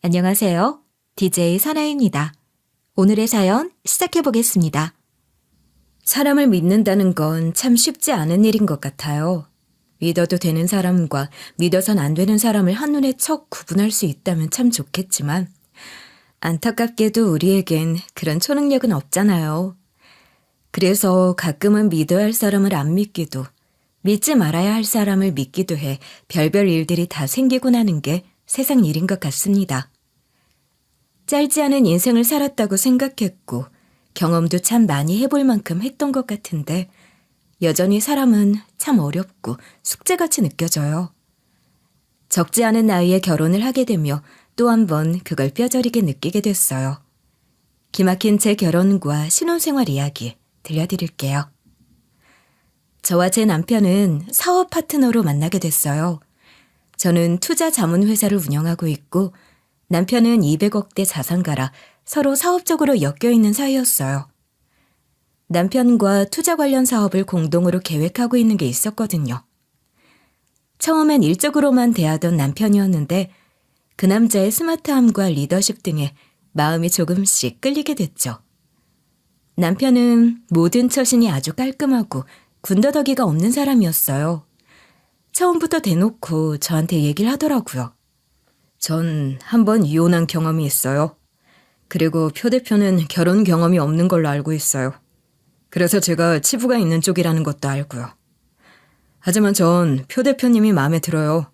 안녕하세요. DJ 사나입니다. 오늘의 사연 시작해 보겠습니다. 사람을 믿는다는 건 참 쉽지 않은 일인 것 같아요. 믿어도 되는 사람과 믿어선 안 되는 사람을 한눈에 척 구분할 수 있다면 참 좋겠지만 안타깝게도 우리에겐 그런 초능력은 없잖아요. 그래서 가끔은 믿어야 할 사람을 안 믿기도, 믿지 말아야 할 사람을 믿기도 해 별별 일들이 다 생기고 나는 게 세상 일인 것 같습니다. 짧지 않은 인생을 살았다고 생각했고 경험도 참 많이 해볼 만큼 했던 것 같은데 여전히 사람은 참 어렵고 숙제같이 느껴져요. 적지 않은 나이에 결혼을 하게 되며 또 한 번 그걸 뼈저리게 느끼게 됐어요. 기막힌 제 결혼과 신혼생활 이야기 들려드릴게요. 저와 제 남편은 사업 파트너로 만나게 됐어요. 저는 투자 자문 회사를 운영하고 있고 남편은 200억대 자산가라 서로 사업적으로 엮여있는 사이였어요. 남편과 투자 관련 사업을 공동으로 계획하고 있는 게 있었거든요. 처음엔 일적으로만 대하던 남편이었는데 그 남자의 스마트함과 리더십 등에 마음이 조금씩 끌리게 됐죠. 남편은 모든 처신이 아주 깔끔하고 군더더기가 없는 사람이었어요. 처음부터 대놓고 저한테 얘기를 하더라고요. 전 한 번 이혼한 경험이 있어요. 그리고 표 대표는 결혼 경험이 없는 걸로 알고 있어요. 그래서 제가 치부가 있는 쪽이라는 것도 알고요. 하지만 전 표 대표님이 마음에 들어요.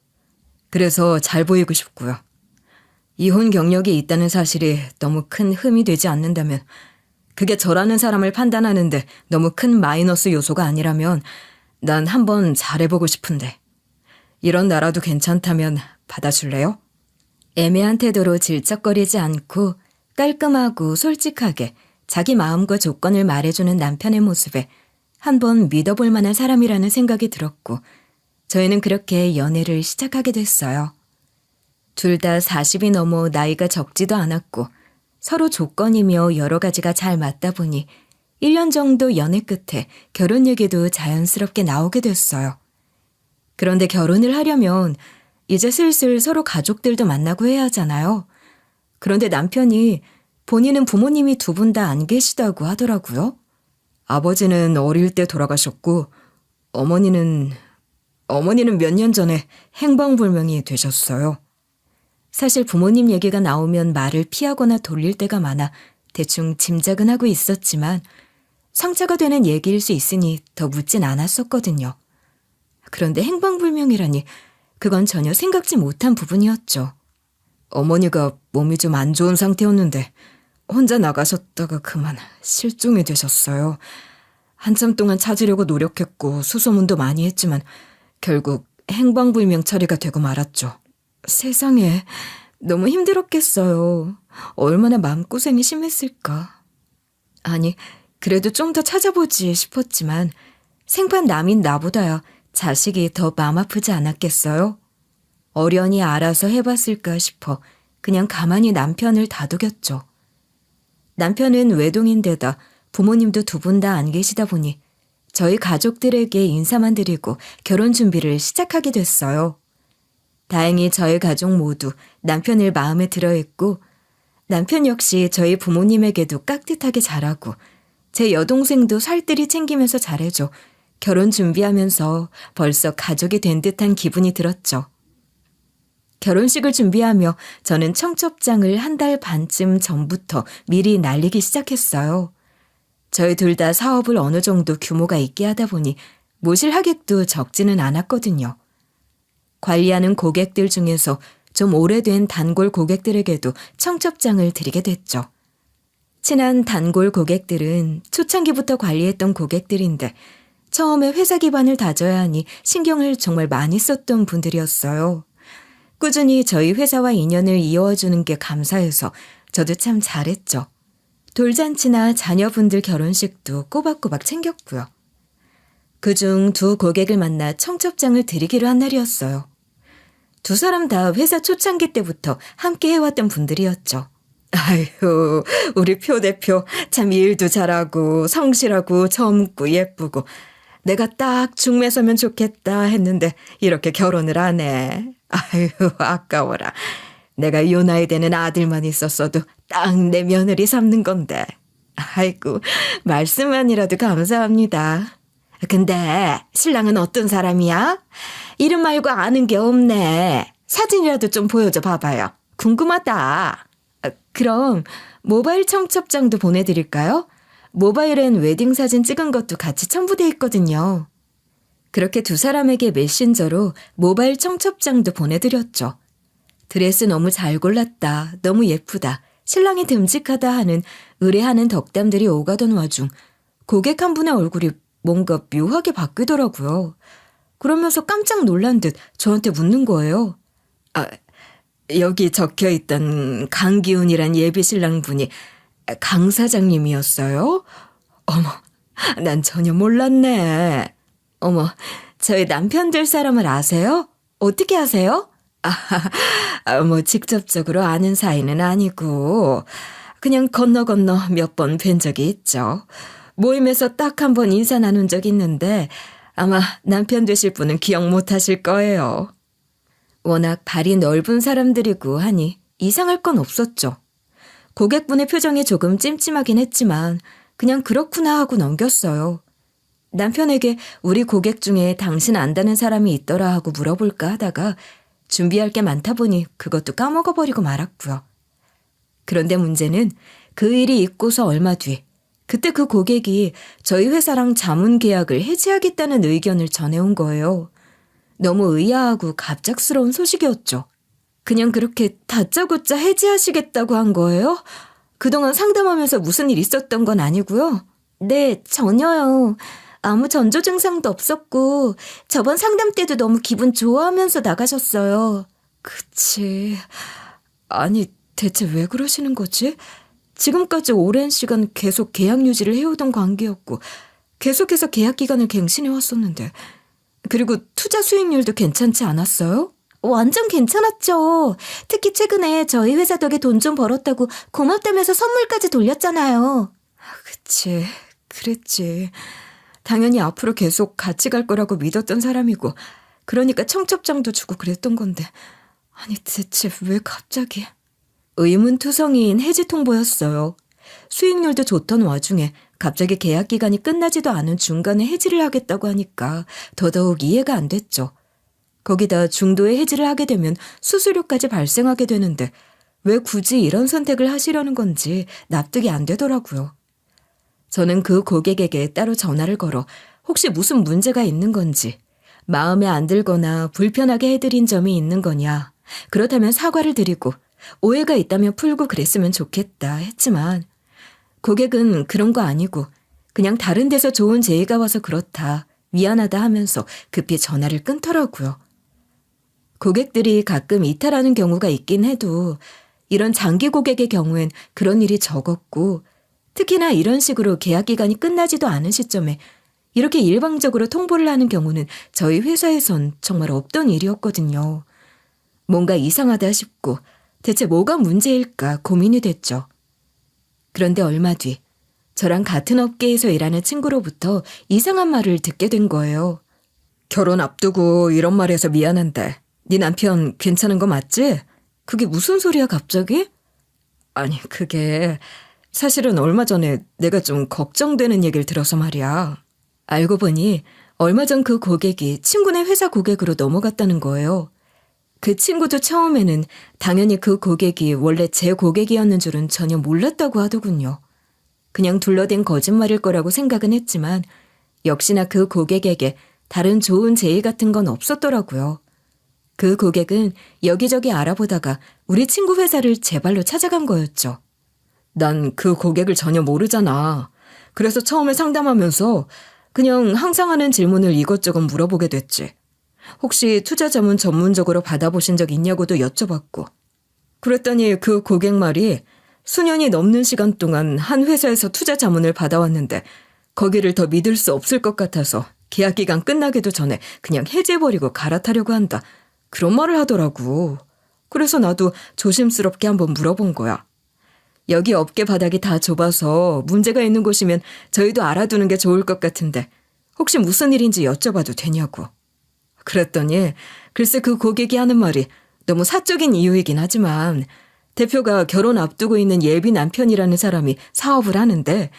그래서 잘 보이고 싶고요. 이혼 경력이 있다는 사실이 너무 큰 흠이 되지 않는다면, 그게 저라는 사람을 판단하는데 너무 큰 마이너스 요소가 아니라면 난 한번 잘해보고 싶은데. 이런 나라도 괜찮다면 받아줄래요? 애매한 태도로 질척거리지 않고 깔끔하고 솔직하게 자기 마음과 조건을 말해주는 남편의 모습에 한번 믿어볼 만한 사람이라는 생각이 들었고 저희는 그렇게 연애를 시작하게 됐어요. 둘 다 40이 넘어 나이가 적지도 않았고 서로 조건이며 여러 가지가 잘 맞다 보니 1년 정도 연애 끝에 결혼 얘기도 자연스럽게 나오게 됐어요. 그런데 결혼을 하려면 이제 슬슬 서로 가족들도 만나고 해야 하잖아요. 그런데 남편이 본인은 부모님이 두 분 다 안 계시다고 하더라고요. 아버지는 어릴 때 돌아가셨고 어머니는 몇 년 전에 행방불명이 되셨어요. 사실 부모님 얘기가 나오면 말을 피하거나 돌릴 때가 많아 대충 짐작은 하고 있었지만 상처가 되는 얘기일 수 있으니 더 묻진 않았었거든요. 그런데 행방불명이라니 그건 전혀 생각지 못한 부분이었죠. 어머니가 몸이 좀 안 좋은 상태였는데 혼자 나가셨다가 그만 실종이 되셨어요. 한참 동안 찾으려고 노력했고 수소문도 많이 했지만 결국 행방불명 처리가 되고 말았죠. 세상에, 너무 힘들었겠어요. 얼마나 마음고생이 심했을까. 아니, 그래도 좀 더 찾아보지 싶었지만 생판 남인 나보다야 자식이 더 마음 아프지 않았겠어요? 어련히 알아서 해봤을까 싶어 그냥 가만히 남편을 다독였죠. 남편은 외동인데다 부모님도 두 분 다 안 계시다 보니 저희 가족들에게 인사만 드리고 결혼 준비를 시작하게 됐어요. 다행히 저희 가족 모두 남편을 마음에 들어했고 남편 역시 저희 부모님에게도 깍듯하게 잘하고 제 여동생도 살뜰히 챙기면서 잘해줘 결혼 준비하면서 벌써 가족이 된 듯한 기분이 들었죠. 결혼식을 준비하며 저는 청첩장을 한 달 반쯤 전부터 미리 날리기 시작했어요. 저희 둘 다 사업을 어느 정도 규모가 있게 하다 보니 모실 하객도 적지는 않았거든요. 관리하는 고객들 중에서 좀 오래된 단골 고객들에게도 청첩장을 드리게 됐죠. 친한 단골 고객들은 초창기부터 관리했던 고객들인데 처음에 회사 기반을 다져야 하니 신경을 정말 많이 썼던 분들이었어요. 꾸준히 저희 회사와 인연을 이어주는 게 감사해서 저도 참 잘했죠. 돌잔치나 자녀분들 결혼식도 꼬박꼬박 챙겼고요. 그중 두 고객을 만나 청첩장을 드리기로 한 날이었어요. 두 사람 다 회사 초창기 때부터 함께 해왔던 분들이었죠. 아휴, 우리 표 대표 참 일도 잘하고 성실하고 젊고 예쁘고 내가 딱 중매서면 좋겠다 했는데 이렇게 결혼을 하네. 아휴, 아까워라. 내가 요 나이 되는 아들만 있었어도 딱 내 며느리 삼는 건데. 아이고, 말씀만이라도 감사합니다. 근데 신랑은 어떤 사람이야? 이름 말고 아는 게 없네. 사진이라도 좀 보여줘 봐봐요. 궁금하다. 그럼 모바일 청첩장도 보내드릴까요? 모바일엔 웨딩 사진 찍은 것도 같이 첨부돼 있거든요. 그렇게 두 사람에게 메신저로 모바일 청첩장도 보내드렸죠. 드레스 너무 잘 골랐다. 너무 예쁘다. 신랑이 듬직하다 하는 의뢰하는 덕담들이 오가던 와중 고객 한 분의 얼굴이 뭔가 묘하게 바뀌더라고요. 그러면서 깜짝 놀란 듯 저한테 묻는 거예요. 여기 적혀있던 강기훈이란 예비 신랑분이 강 사장님이었어요? 어머, 난 전혀 몰랐네. 어머, 저희 남편들 사람을 아세요? 어떻게 아세요? 뭐 직접적으로 아는 사이는 아니고 그냥 건너 몇 번 뵌 적이 있죠. 모임에서 딱 한 번 인사 나눈 적 있는데 아마 남편 되실 분은 기억 못 하실 거예요. 워낙 발이 넓은 사람들이고 하니 이상할 건 없었죠. 고객분의 표정이 조금 찜찜하긴 했지만 그냥 그렇구나 하고 넘겼어요. 남편에게 우리 고객 중에 당신 안다는 사람이 있더라 하고 물어볼까 하다가 준비할 게 많다 보니 그것도 까먹어버리고 말았고요. 그런데 문제는 그 일이 있고서 얼마 뒤 그때 그 고객이 저희 회사랑 자문 계약을 해지하겠다는 의견을 전해온 거예요. 너무 의아하고 갑작스러운 소식이었죠. 그냥 그렇게 다짜고짜 해지하시겠다고 한 거예요? 그동안 상담하면서 무슨 일 있었던 건 아니고요? 네, 전혀요. 아무 전조 증상도 없었고 저번 상담 때도 너무 기분 좋아하면서 나가셨어요. 그치. 아니, 대체 왜 그러시는 거지? 지금까지 오랜 시간 계속 계약 유지를 해오던 관계였고 계속해서 계약 기간을 갱신해 왔었는데 그리고 투자 수익률도 괜찮지 않았어요? 완전 괜찮았죠. 특히 최근에 저희 회사 덕에 돈 좀 벌었다고 고맙다면서 선물까지 돌렸잖아요. 그치, 그랬지. 당연히 앞으로 계속 같이 갈 거라고 믿었던 사람이고 그러니까 청첩장도 주고 그랬던 건데 아니 대체 왜 갑자기... 의문투성이인 해지 통보였어요. 수익률도 좋던 와중에 갑자기 계약 기간이 끝나지도 않은 중간에 해지를 하겠다고 하니까 더더욱 이해가 안 됐죠. 거기다 중도에 해지를 하게 되면 수수료까지 발생하게 되는데 왜 굳이 이런 선택을 하시려는 건지 납득이 안 되더라고요. 저는 그 고객에게 따로 전화를 걸어 혹시 무슨 문제가 있는 건지, 마음에 안 들거나 불편하게 해드린 점이 있는 거냐, 그렇다면 사과를 드리고 오해가 있다면 풀고 그랬으면 좋겠다 했지만 고객은 그런 거 아니고 그냥 다른 데서 좋은 제의가 와서 그렇다, 미안하다 하면서 급히 전화를 끊더라고요. 고객들이 가끔 이탈하는 경우가 있긴 해도 이런 장기 고객의 경우엔 그런 일이 적었고 특히나 이런 식으로 계약 기간이 끝나지도 않은 시점에 이렇게 일방적으로 통보를 하는 경우는 저희 회사에선 정말 없던 일이었거든요. 뭔가 이상하다 싶고 대체 뭐가 문제일까 고민이 됐죠. 그런데 얼마 뒤 저랑 같은 업계에서 일하는 친구로부터 이상한 말을 듣게 된 거예요. 결혼 앞두고 이런 말 해서 미안한데 네 남편 괜찮은 거 맞지? 그게 무슨 소리야 갑자기? 아니 그게 사실은 얼마 전에 내가 좀 걱정되는 얘기를 들어서 말이야. 알고 보니 얼마 전 그 고객이 친구네 회사 고객으로 넘어갔다는 거예요. 그 친구도 처음에는 당연히 그 고객이 원래 제 고객이었는 줄은 전혀 몰랐다고 하더군요. 그냥 둘러댄 거짓말일 거라고 생각은 했지만 역시나 그 고객에게 다른 좋은 제의 같은 건 없었더라고요. 그 고객은 여기저기 알아보다가 우리 친구 회사를 제 발로 찾아간 거였죠. 난 그 고객을 전혀 모르잖아. 그래서 처음에 상담하면서 그냥 항상 하는 질문을 이것저것 물어보게 됐지. 혹시 투자 자문 전문적으로 받아보신 적 있냐고도 여쭤봤고. 그랬더니 그 고객 말이 수년이 넘는 시간 동안 한 회사에서 투자 자문을 받아왔는데 거기를 더 믿을 수 없을 것 같아서 계약 기간 끝나기도 전에 그냥 해지해버리고 갈아타려고 한다. 그런 말을 하더라고. 그래서 나도 조심스럽게 한번 물어본 거야. 여기 업계 바닥이 다 좁아서 문제가 있는 곳이면 저희도 알아두는 게 좋을 것 같은데 혹시 무슨 일인지 여쭤봐도 되냐고. 그랬더니 글쎄 그 고객이 하는 말이 너무 사적인 이유이긴 하지만 대표가 결혼 앞두고 있는 예비 남편이라는 사람이 사업을 하는데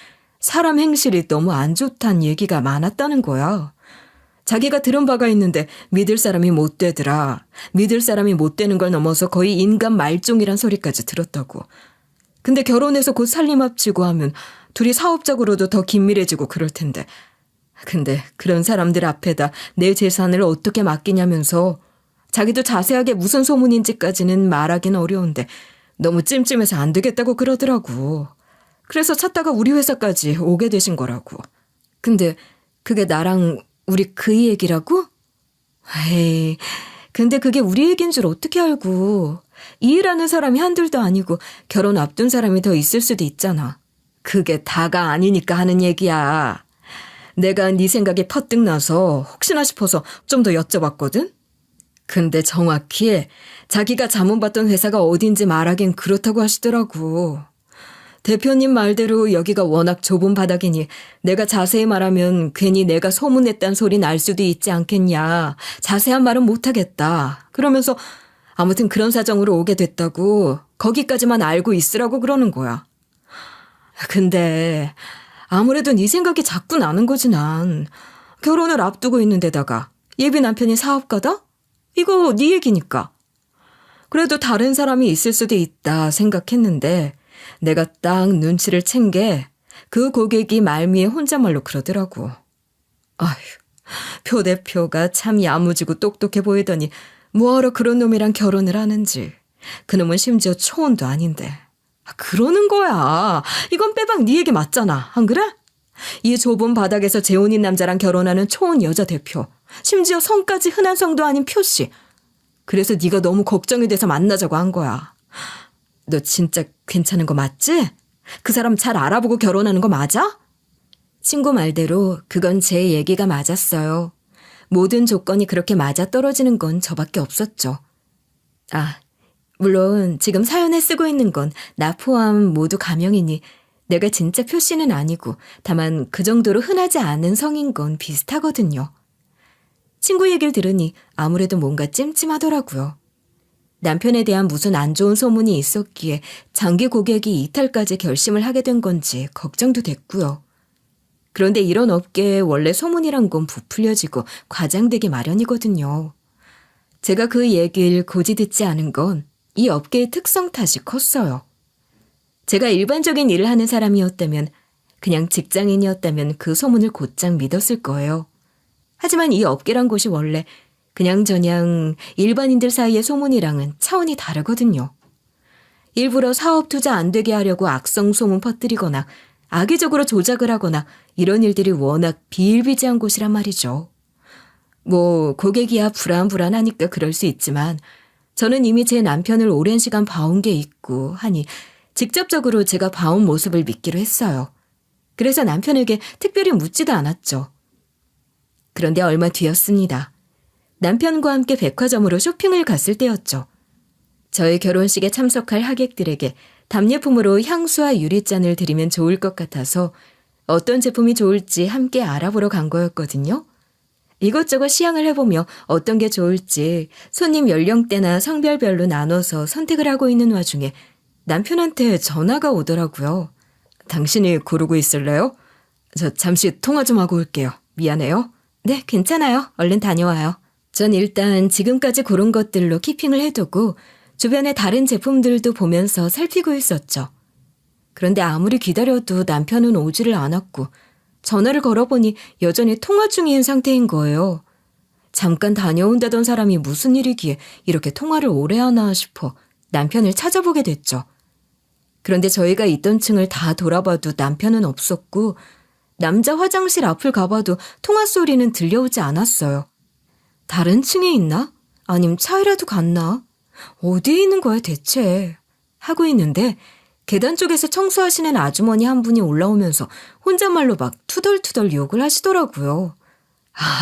사람 행실이 너무 안 좋다는 얘기가 많았다는 거야. 자기가 들은 바가 있는데 믿을 사람이 못 되더라. 믿을 사람이 못 되는 걸 넘어서 거의 인간 말종이란 소리까지 들었다고. 근데 결혼해서 곧 살림 합치고 하면 둘이 사업적으로도 더 긴밀해지고 그럴 텐데. 근데 그런 사람들 앞에다 내 재산을 어떻게 맡기냐면서 자기도 자세하게 무슨 소문인지까지는 말하긴 어려운데 너무 찜찜해서 안 되겠다고 그러더라고. 그래서 찾다가 우리 회사까지 오게 되신 거라고. 근데 그게 나랑 우리 그 얘기라고? 에이, 근데 그게 우리 얘기인 줄 어떻게 알고. 이 일하는 사람이 한둘도 아니고 결혼 앞둔 사람이 더 있을 수도 있잖아. 그게 다가 아니니까 하는 얘기야. 내가 네 생각이 퍼뜩 나서 혹시나 싶어서 좀 더 여쭤봤거든? 근데 정확히 자기가 자문받던 회사가 어딘지 말하긴 그렇다고 하시더라고. 대표님 말대로 여기가 워낙 좁은 바닥이니 내가 자세히 말하면 괜히 내가 소문냈단 소리 날 수도 있지 않겠냐. 자세한 말은 못하겠다. 그러면서 아무튼 그런 사정으로 오게 됐다고 거기까지만 알고 있으라고 그러는 거야. 근데 아무래도 네 생각이 자꾸 나는 거지 난. 결혼을 앞두고 있는 데다가 예비 남편이 사업가다? 이거 네 얘기니까. 그래도 다른 사람이 있을 수도 있다 생각했는데 내가 딱 눈치를 챈 게 그 고객이 말미에 혼잣말로 그러더라고. 아휴, 표 대표가 참 야무지고 똑똑해 보이더니 뭐하러 그런 놈이랑 결혼을 하는지. 그놈은 심지어 초혼도 아닌데. 그러는 거야. 이건 빼박 네 얘기 맞잖아. 안 그래? 이 좁은 바닥에서 재혼인 남자랑 결혼하는 초혼 여자 대표. 심지어 성까지 흔한 성도 아닌 표씨. 그래서 네가 너무 걱정이 돼서 만나자고 한 거야. 너 진짜 괜찮은 거 맞지? 그 사람 잘 알아보고 결혼하는 거 맞아? 친구 말대로 그건 제 얘기가 맞았어요. 모든 조건이 그렇게 맞아떨어지는 건 저밖에 없었죠. 아, 물론 지금 사연에 쓰고 있는 건 나 포함 모두 가명이니 내가 진짜 표씨는 아니고 다만 그 정도로 흔하지 않은 성인 건 비슷하거든요. 친구 얘기를 들으니 아무래도 뭔가 찜찜하더라고요. 남편에 대한 무슨 안 좋은 소문이 있었기에 장기 고객이 이탈까지 결심을 하게 된 건지 걱정도 됐고요. 그런데 이런 업계에 원래 소문이란 건 부풀려지고 과장되기 마련이거든요. 제가 그 얘기를 고지 듣지 않은 건 이 업계의 특성 탓이 컸어요. 제가 일반적인 일을 하는 사람이었다면, 그냥 직장인이었다면 그 소문을 곧장 믿었을 거예요. 하지만 이 업계란 곳이 원래 그냥저냥 일반인들 사이의 소문이랑은 차원이 다르거든요. 일부러 사업 투자 안 되게 하려고 악성 소문 퍼뜨리거나 악의적으로 조작을 하거나 이런 일들이 워낙 비일비재한 곳이란 말이죠. 뭐 고객이야 불안하니까 그럴 수 있지만 저는 이미 제 남편을 오랜 시간 봐온 게 있고 하니 직접적으로 제가 봐온 모습을 믿기로 했어요. 그래서 남편에게 특별히 묻지도 않았죠. 그런데 얼마 뒤였습니다. 남편과 함께 백화점으로 쇼핑을 갔을 때였죠. 저희 결혼식에 참석할 하객들에게 답례품으로 향수와 유리잔을 드리면 좋을 것 같아서 어떤 제품이 좋을지 함께 알아보러 간 거였거든요. 이것저것 시향을 해보며 어떤 게 좋을지 손님 연령대나 성별별로 나눠서 선택을 하고 있는 와중에 남편한테 전화가 오더라고요. 당신이 고르고 있을래요? 저 잠시 통화 좀 하고 올게요. 미안해요. 네, 괜찮아요. 얼른 다녀와요. 전 일단 지금까지 고른 것들로 키핑을 해두고 주변의 다른 제품들도 보면서 살피고 있었죠. 그런데 아무리 기다려도 남편은 오지를 않았고 전화를 걸어보니 여전히 통화 중인 상태인 거예요. 잠깐 다녀온다던 사람이 무슨 일이기에 이렇게 통화를 오래 하나 싶어 남편을 찾아보게 됐죠. 그런데 저희가 있던 층을 다 돌아봐도 남편은 없었고 남자 화장실 앞을 가봐도 통화 소리는 들려오지 않았어요. 다른 층에 있나? 아님 차이라도 갔나? 어디에 있는 거야 대체? 하고 있는데 계단 쪽에서 청소하시는 아주머니 한 분이 올라오면서 혼잣말로 막 투덜투덜 욕을 하시더라고요.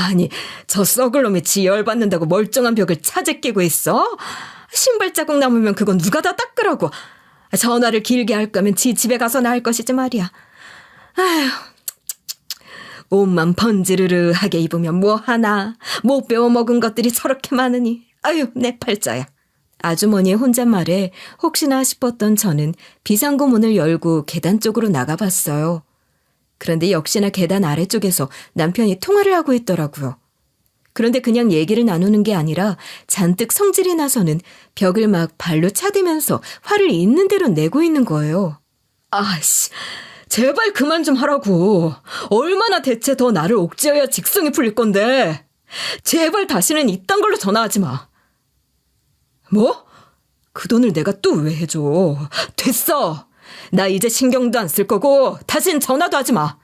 아니, 저 썩을 놈이 지 열받는다고 멀쩡한 벽을 차제 끼고 있어? 신발 자국 남으면 그건 누가 다 닦으라고. 전화를 길게 할 거면 지 집에 가서나 할 것이지 말이야. 아휴, 옷만 번지르르하게 입으면 뭐하나. 못 배워먹은 것들이 저렇게 많으니. 아유, 내 팔자야. 아주머니의 혼잣말에 혹시나 싶었던 저는 비상구 문을 열고 계단 쪽으로 나가봤어요. 그런데 역시나 계단 아래쪽에서 남편이 통화를 하고 있더라고요. 그런데 그냥 얘기를 나누는 게 아니라 잔뜩 성질이 나서는 벽을 막 발로 차대면서 화를 있는 대로 내고 있는 거예요. 아씨, 제발 그만 좀 하라고. 얼마나 대체 더 나를 옥죄어야 직성이 풀릴 건데. 제발 다시는 이딴 걸로 전화하지 마. 뭐? 그 돈을 내가 또 왜 해줘? 됐어. 나 이제 신경도 안 쓸 거고 다신 전화도 하지 마.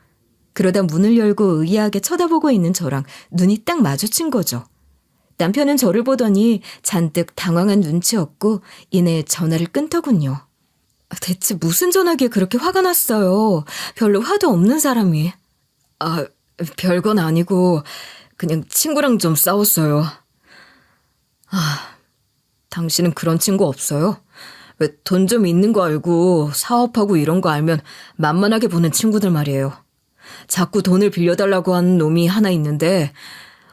그러다 문을 열고 의아하게 쳐다보고 있는 저랑 눈이 딱 마주친 거죠. 남편은 저를 보더니 잔뜩 당황한 눈치였고 이내 전화를 끊더군요. 대체 무슨 전화기에 그렇게 화가 났어요? 별로 화도 없는 사람이. 별건 아니고 그냥 친구랑 좀 싸웠어요. 당신은 그런 친구 없어요? 왜 돈 좀 있는 거 알고 사업하고 이런 거 알면 만만하게 보는 친구들 말이에요. 자꾸 돈을 빌려달라고 하는 놈이 하나 있는데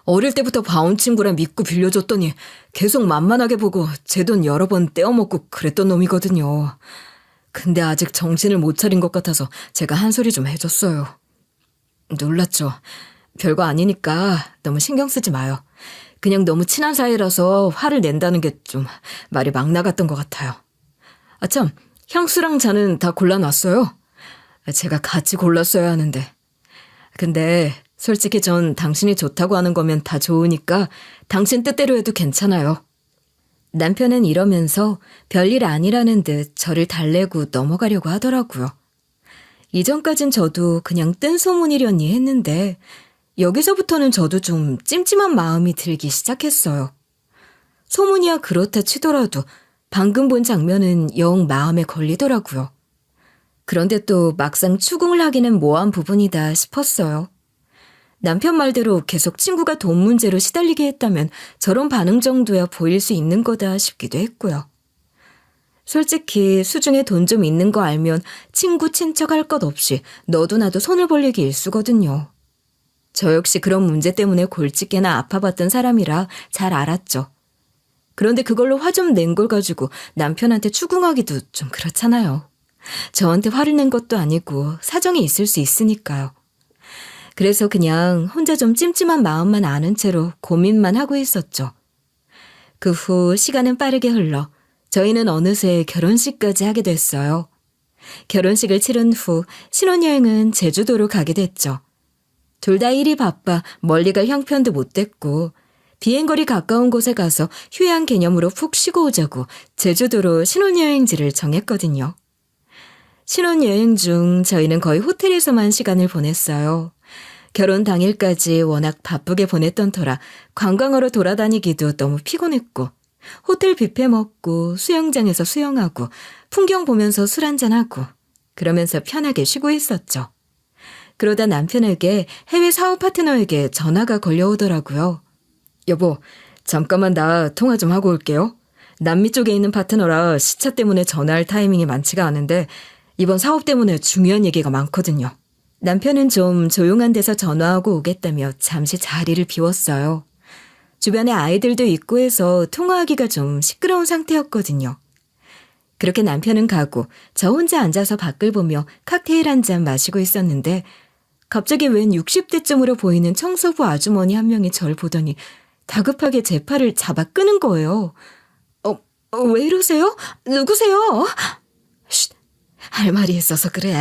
어릴 때부터 봐온 친구라 믿고 빌려줬더니 계속 만만하게 보고 제 돈 여러 번 떼어먹고 그랬던 놈이거든요. 근데 아직 정신을 못 차린 것 같아서 제가 한 소리 좀 해줬어요. 놀랐죠. 별거 아니니까 너무 신경 쓰지 마요. 그냥 너무 친한 사이라서 화를 낸다는 게 좀 말이 막 나갔던 것 같아요. 참, 향수랑 잔은 다 골라놨어요. 제가 같이 골랐어야 하는데. 근데 솔직히 전 당신이 좋다고 하는 거면 다 좋으니까 당신 뜻대로 해도 괜찮아요. 남편은 이러면서 별일 아니라는 듯 저를 달래고 넘어가려고 하더라고요. 이전까진 저도 그냥 뜬 소문이려니 했는데 여기서부터는 저도 좀 찜찜한 마음이 들기 시작했어요. 소문이야 그렇다 치더라도 방금 본 장면은 영 마음에 걸리더라고요. 그런데 또 막상 추궁을 하기는 뭐한 부분이다 싶었어요. 남편 말대로 계속 친구가 돈 문제로 시달리게 했다면 저런 반응 정도야 보일 수 있는 거다 싶기도 했고요. 솔직히 수중에 돈 좀 있는 거 알면 친구 친척할 것 없이 너도 나도 손을 벌리기 일쑤거든요. 저 역시 그런 문제 때문에 골칫게나 아파봤던 사람이라 잘 알았죠. 그런데 그걸로 화 좀 낸 걸 가지고 남편한테 추궁하기도 좀 그렇잖아요. 저한테 화를 낸 것도 아니고 사정이 있을 수 있으니까요. 그래서 그냥 혼자 좀 찜찜한 마음만 아는 채로 고민만 하고 있었죠. 그 후 시간은 빠르게 흘러 저희는 어느새 결혼식까지 하게 됐어요. 결혼식을 치른 후 신혼여행은 제주도로 가게 됐죠. 둘 다 일이 바빠 멀리 갈 형편도 못 됐고 비행거리 가까운 곳에 가서 휴양 개념으로 푹 쉬고 오자고 제주도로 신혼여행지를 정했거든요. 신혼여행 중 저희는 거의 호텔에서만 시간을 보냈어요. 결혼 당일까지 워낙 바쁘게 보냈던 터라 관광으로 돌아다니기도 너무 피곤했고 호텔 뷔페 먹고 수영장에서 수영하고 풍경 보면서 술 한잔하고 그러면서 편하게 쉬고 있었죠. 그러다 남편에게 해외 사업 파트너에게 전화가 걸려오더라고요. 여보, 잠깐만 나 통화 좀 하고 올게요. 남미 쪽에 있는 파트너라 시차 때문에 전화할 타이밍이 많지가 않은데 이번 사업 때문에 중요한 얘기가 많거든요. 남편은 좀 조용한 데서 전화하고 오겠다며 잠시 자리를 비웠어요. 주변에 아이들도 있고 해서 통화하기가 좀 시끄러운 상태였거든요. 그렇게 남편은 가고 저 혼자 앉아서 밖을 보며 칵테일 한 잔 마시고 있었는데 갑자기 웬 60대쯤으로 보이는 청소부 아주머니 한 명이 절 보더니 다급하게 제 팔을 잡아 끄는 거예요. 왜 이러세요? 누구세요? 쉿, 할 말이 있어서 그래.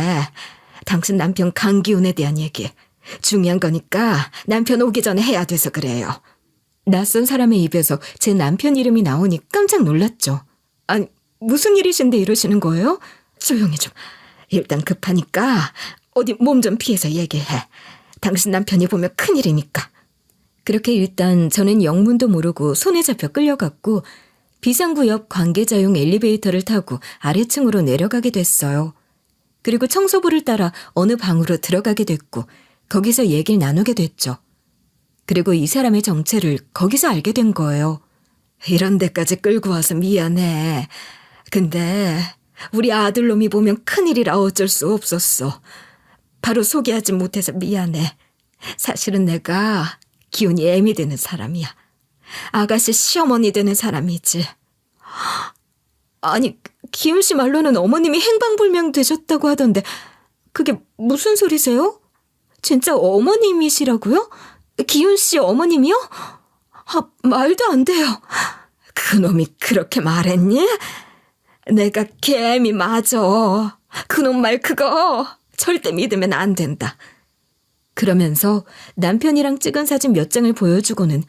당신 남편 강기훈에 대한 얘기. 중요한 거니까 남편 오기 전에 해야 돼서 그래요. 낯선 사람의 입에서 제 남편 이름이 나오니 깜짝 놀랐죠. 아니, 무슨 일이신데 이러시는 거예요? 조용히 좀. 일단 급하니까 어디 몸 좀 피해서 얘기해. 당신 남편이 보면 큰일이니까. 그렇게 일단 저는 영문도 모르고 손에 잡혀 끌려갔고 비상구 옆 관계자용 엘리베이터를 타고 아래층으로 내려가게 됐어요. 그리고 청소부를 따라 어느 방으로 들어가게 됐고 거기서 얘기를 나누게 됐죠. 그리고 이 사람의 정체를 거기서 알게 된 거예요. 이런 데까지 끌고 와서 미안해. 근데 우리 아들놈이 보면 큰일이라 어쩔 수 없었어. 바로 소개하지 못해서 미안해. 사실은 내가 기훈이 애미 되는 사람이야. 아가씨 시어머니 되는 사람이지. 아니, 기훈 씨 말로는 어머님이 행방불명 되셨다고 하던데 그게 무슨 소리세요? 진짜 어머님이시라고요? 기훈 씨 어머님이요? 아, 말도 안 돼요. 그놈이 그렇게 말했니? 내가 개미 맞아. 그놈 말 그거 절대 믿으면 안 된다. 그러면서 남편이랑 찍은 사진 몇 장을 보여주고는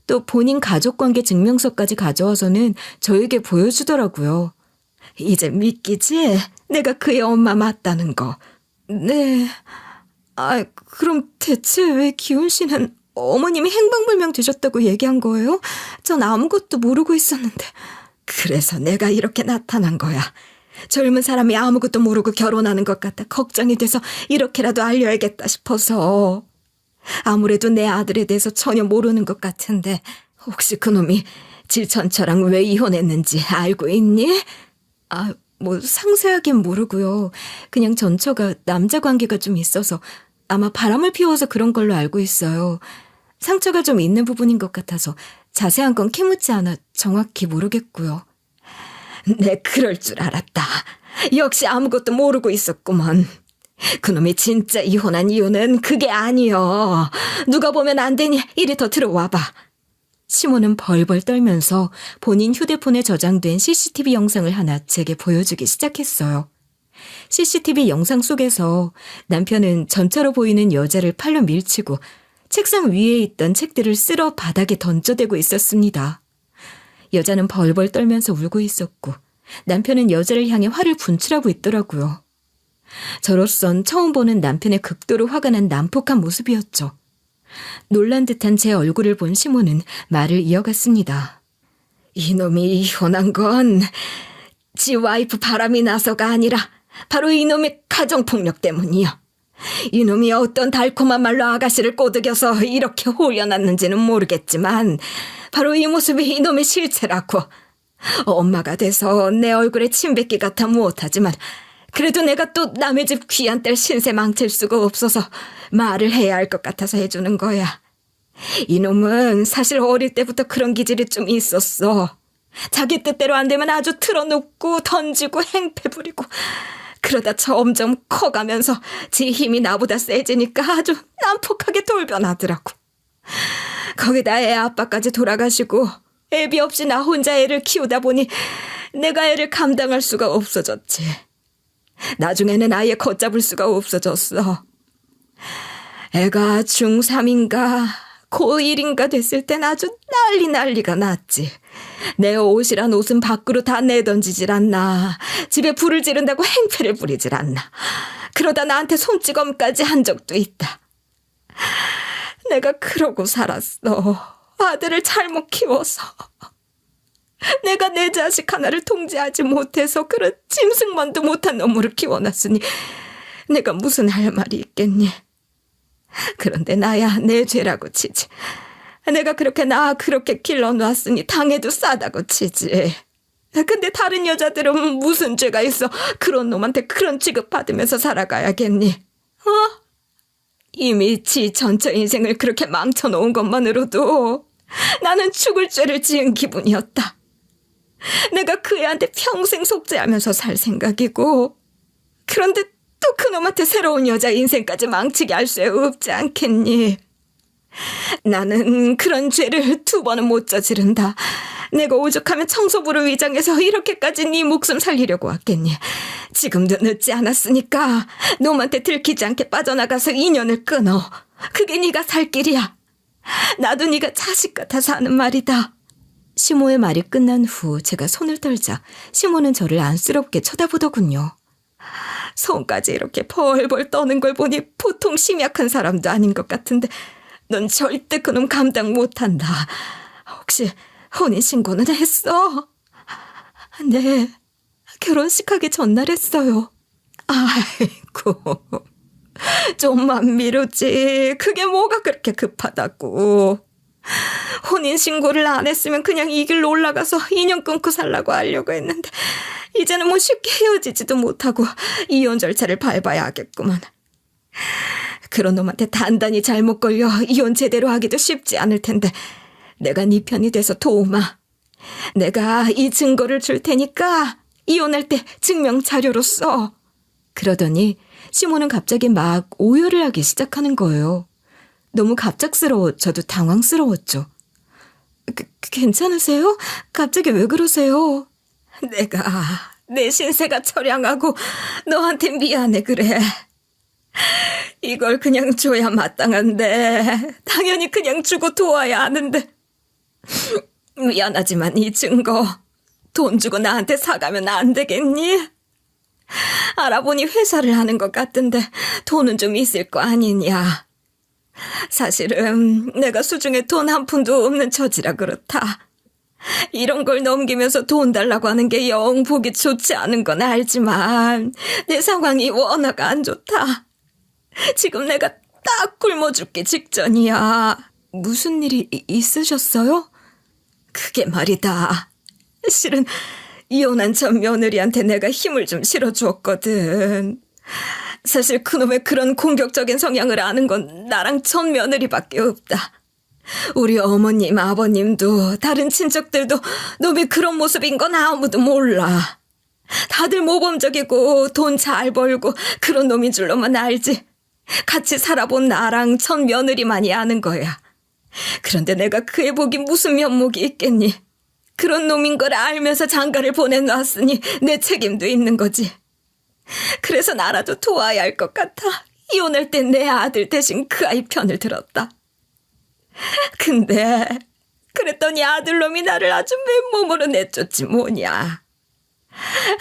또 본인 가족관계 증명서까지 가져와서는 저에게 보여주더라고요. 이제 믿기지? 내가 그의 엄마 맞다는 거. 네. 아, 그럼 대체 왜 기훈 씨는 어머님이 행방불명 되셨다고 얘기한 거예요? 전 아무것도 모르고 있었는데. 그래서 내가 이렇게 나타난 거야. 젊은 사람이 아무것도 모르고 결혼하는 것 같아 걱정이 돼서 이렇게라도 알려야겠다 싶어서. 아무래도 내 아들에 대해서 전혀 모르는 것 같은데 혹시 그놈이 질천처랑 왜 이혼했는지 알고 있니? 아, 뭐 상세하긴 모르고요. 그냥 전처가 남자 관계가 좀 있어서 아마 바람을 피워서 그런 걸로 알고 있어요. 상처가 좀 있는 부분인 것 같아서 자세한 건 캐묻지 않아 정확히 모르겠고요. 내 그럴 줄 알았다. 역시 아무것도 모르고 있었구먼. 그놈이 진짜 이혼한 이유는 그게 아니여. 누가 보면 안 되니 이리 더 들어와봐. 시몬은 벌벌 떨면서 본인 휴대폰에 저장된 CCTV 영상을 하나 제게 보여주기 시작했어요. CCTV 영상 속에서 남편은 전차로 보이는 여자를 팔로 밀치고 책상 위에 있던 책들을 쓸어 바닥에 던져대고 있었습니다. 여자는 벌벌 떨면서 울고 있었고 남편은 여자를 향해 화를 분출하고 있더라고요. 저로선 처음 보는 남편의 극도로 화가 난 난폭한 모습이었죠. 놀란 듯한 제 얼굴을 본 시몬은 말을 이어갔습니다. 이놈이 이혼한 건 지 와이프 바람이 나서가 아니라 바로 이놈의 가정폭력 때문이요. 이놈이 어떤 달콤한 말로 아가씨를 꼬드겨서 이렇게 홀려놨는지는 모르겠지만 바로 이 모습이 이놈의 실체라고. 엄마가 돼서 내 얼굴에 침 뱉기 같아 못하지만 그래도 내가 또 남의 집 귀한 딸 신세 망칠 수가 없어서 말을 해야 할 것 같아서 해주는 거야. 이놈은 사실 어릴 때부터 그런 기질이 좀 있었어. 자기 뜻대로 안 되면 아주 틀어놓고 던지고 행패 부리고 그러다 점점 커가면서 지 힘이 나보다 세지니까 아주 난폭하게 돌변하더라고. 거기다 애 아빠까지 돌아가시고 애비 없이 나 혼자 애를 키우다 보니 내가 애를 감당할 수가 없어졌지. 나중에는 아예 걷잡을 수가 없어졌어. 애가 중3인가 고1인가 됐을 땐 아주 난리가 났지. 내 옷이란 옷은 밖으로 다 내던지질 않나. 집에 불을 지른다고 행패를 부리질 않나. 그러다 나한테 손찌검까지 한 적도 있다. 내가 그러고 살았어. 아들을 잘못 키워서. 내가 내 자식 하나를 통제하지 못해서 그런 짐승만도 못한 놈으로 키워놨으니 내가 무슨 할 말이 있겠니? 그런데 나야 내 죄라고 치지. 내가 그렇게 길러놨으니 당해도 싸다고 치지. 근데 다른 여자들은 무슨 죄가 있어 그런 놈한테 그런 취급받으면서 살아가야겠니? 이미 지 전처 인생을 그렇게 망쳐놓은 것만으로도 나는 죽을 죄를 지은 기분이었다. 내가 그 애한테 평생 속죄하면서 살 생각이고 그런데 또 그놈한테 새로운 여자 인생까지 망치게 할 수 없지 않겠니? 나는 그런 죄를 2번은 못 저지른다. 내가 오죽하면 청소부를 위장해서 이렇게까지 네 목숨 살리려고 왔겠니? 지금도 늦지 않았으니까 놈한테 들키지 않게 빠져나가서 인연을 끊어. 그게 네가 살 길이야. 나도 네가 자식 같아서 하는 말이다. 시모의 말이 끝난 후 제가 손을 떨자 시모는 저를 안쓰럽게 쳐다보더군요. 손까지 이렇게 벌벌 떠는 걸 보니 보통 심약한 사람도 아닌 것 같은데 넌 절대 그놈 감당 못한다. 혹시 혼인신고는 했어? 네, 결혼식 하기 전날 했어요. 아이고, 좀만 미루지. 그게 뭐가 그렇게 급하다고. 혼인신고를 안 했으면 그냥 이 길로 올라가서 인연 끊고 살라고 하려고 했는데 이제는 뭐 쉽게 헤어지지도 못하고 이혼 절차를 밟아야 하겠구만. 그런 놈한테 단단히 잘못 걸려 이혼 제대로 하기도 쉽지 않을 텐데 내가 네 편이 돼서 도움아. 내가 이 증거를 줄 테니까 이혼할 때 증명 자료로 써. 그러더니 시몬은 갑자기 막 오열을 하기 시작하는 거예요. 너무 갑작스러워 저도 당황스러웠죠. 괜찮으세요? 갑자기 왜 그러세요? 내가 내 신세가 처량하고 너한테 미안해 그래. 이걸 그냥 줘야 마땅한데 당연히 그냥 주고 도와야 하는데 미안하지만 이 증거 돈 주고 나한테 사가면 안 되겠니? 알아보니 회사를 하는 것 같은데 돈은 좀 있을 거 아니냐. 사실은 내가 수중에 돈 한 푼도 없는 처지라 그렇다. 이런 걸 넘기면서 돈 달라고 하는 게 영 보기 좋지 않은 건 알지만 내 상황이 워낙 안 좋다. 지금 내가 딱 굶어 죽기 직전이야. 무슨 일이 있으셨어요? 그게 말이다. 실은 이혼한 전 며느리한테 내가 힘을 좀 실어주었거든. 사실 그놈의 그런 공격적인 성향을 아는 건 나랑 전 며느리밖에 없다. 우리 어머님, 아버님도 다른 친척들도 놈이 그런 모습인 건 아무도 몰라. 다들 모범적이고 돈 잘 벌고 그런 놈인 줄로만 알지. 같이 살아본 나랑 전 며느리만이 아는 거야. 그런데 내가 그 애복이 무슨 면목이 있겠니? 그런 놈인 걸 알면서 장가를 보내놨으니 내 책임도 있는 거지. 그래서 나라도 도와야 할 것 같아 이혼할 땐 내 아들 대신 그 아이 편을 들었다. 근데 그랬더니 아들놈이 나를 아주 맨몸으로 내쫓지 뭐냐.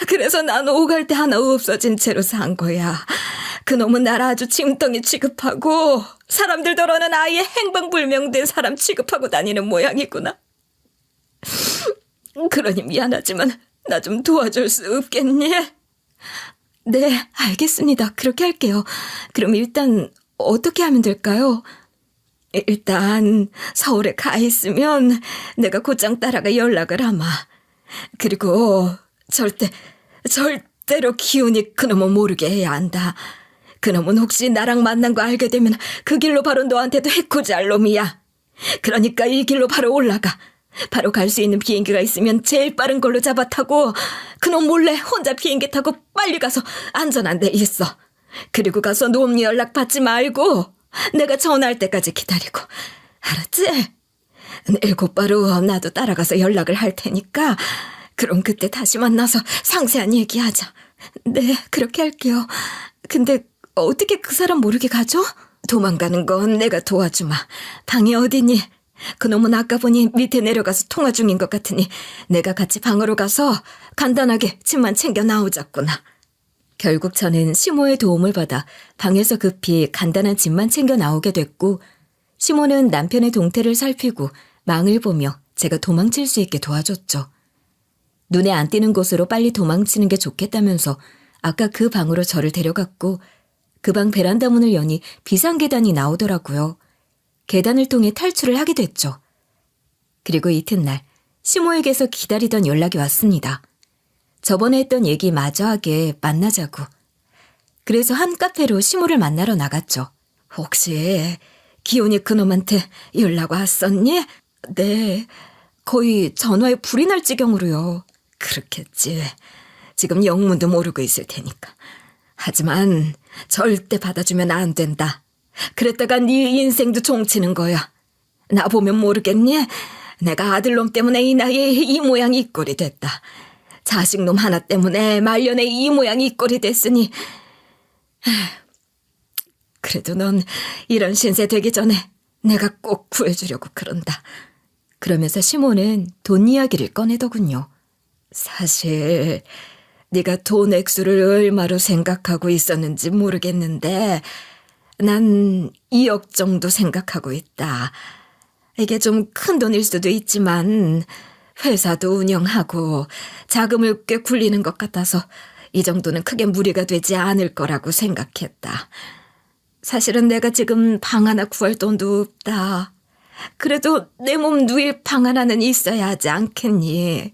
그래서 난 오갈 데 하나 없어진 채로 산 거야. 그놈은 나를 아주 짐덩이 취급하고 사람들더러는 아예 행방불명된 사람 취급하고 다니는 모양이구나. 그러니 미안하지만 나 좀 도와줄 수 없겠니? 네, 알겠습니다. 그렇게 할게요. 그럼 일단 어떻게 하면 될까요? 일단 서울에 가 있으면 내가 곧장 따라가 연락을 하마. 그리고 절대로 기훈이 그놈은 모르게 해야 한다. 그놈은 혹시 나랑 만난 거 알게 되면 그 길로 바로 너한테도 해코지할 놈이야. 그러니까 이 길로 바로 올라가. 바로 갈 수 있는 비행기가 있으면 제일 빠른 걸로 잡아 타고 그놈 몰래 혼자 비행기 타고 빨리 가서 안전한 데 있어. 그리고 가서 놈 연락 받지 말고 내가 전화할 때까지 기다리고. 알았지? 내일 곧바로 나도 따라가서 연락을 할 테니까 그럼 그때 다시 만나서 상세한 얘기하자. 네, 그렇게 할게요. 근데 어떻게 그 사람 모르게 가죠? 도망가는 건 내가 도와주마. 방이 어디니? 그놈은 아까 보니 밑에 내려가서 통화 중인 것 같으니 내가 같이 방으로 가서 간단하게 짐만 챙겨 나오자꾸나. 결국 저는 시모의 도움을 받아 방에서 급히 간단한 짐만 챙겨 나오게 됐고, 시모는 남편의 동태를 살피고 망을 보며 제가 도망칠 수 있게 도와줬죠. 눈에 안 띄는 곳으로 빨리 도망치는 게 좋겠다면서 아까 그 방으로 저를 데려갔고, 그 방 베란다 문을 여니 비상계단이 나오더라고요. 계단을 통해 탈출을 하게 됐죠. 그리고 이튿날 시모에게서 기다리던 연락이 왔습니다. 저번에 했던 얘기 마저 하게 만나자고. 그래서 한 카페로 시모를 만나러 나갔죠. 혹시 기훈이 그놈한테 연락 왔었니? 네, 거의 전화에 불이 날 지경으로요. 그렇겠지. 지금 영문도 모르고 있을 테니까. 하지만 절대 받아주면 안 된다. 그랬다가 네 인생도 종치는 거야. 나 보면 모르겠니? 내가 아들놈 때문에 이 나이에 이 모양 이 꼴이 됐다. 자식놈 하나 때문에 말년에 이 모양 이 꼴이 됐으니. 그래도 넌 이런 신세 되기 전에 내가 꼭 구해주려고 그런다. 그러면서 시모는 돈 이야기를 꺼내더군요. 사실 네가 돈 액수를 얼마로 생각하고 있었는지 모르겠는데 난 2억 정도 생각하고 있다. 이게 좀 큰 돈일 수도 있지만 회사도 운영하고 자금을 꽤 굴리는 것 같아서 이 정도는 크게 무리가 되지 않을 거라고 생각했다. 사실은 내가 지금 방 하나 구할 돈도 없다. 그래도 내 몸 누일 방 하나는 있어야 하지 않겠니?